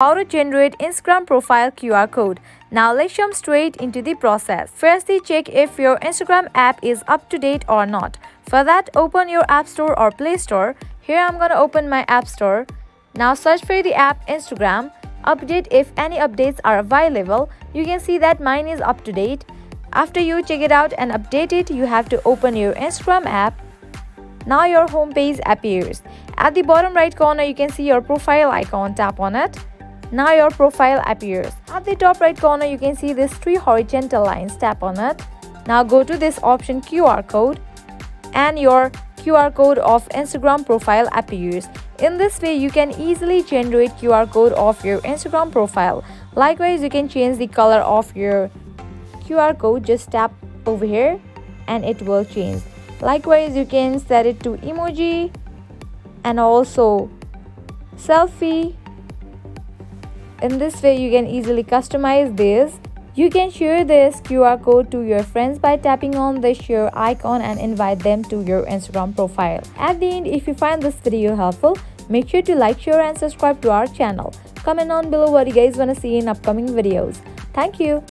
How to generate Instagram profile QR code. Now let's jump straight into the process. Firstly, check if your Instagram app is up to date or not. For that, open your App Store or Play Store. Here I'm gonna open my App Store. Now search for the app Instagram. Update if any updates are available. You can see that mine is up to date. After you check it out and update it, you have to open your Instagram app. Now your home page appears. At the bottom right corner, you can see your profile icon. Tap on it. Now your profile appears. At the top right corner, you can see these 3 horizontal lines. Tap on it. Now go to this option QR code and your QR code of Instagram profile appears. In this way, you can easily generate QR code of your Instagram profile. Likewise, you can change the color of your QR code. Just tap over here and it will change. Likewise, you can set it to emoji and also selfie. In this way, you can easily customize this. You can share this QR code to your friends by tapping on the share icon and invite them to your Instagram profile. At the end, if you find this video helpful, make sure to like, share and subscribe to our channel. Comment on below what you guys want to see in upcoming videos. Thank you.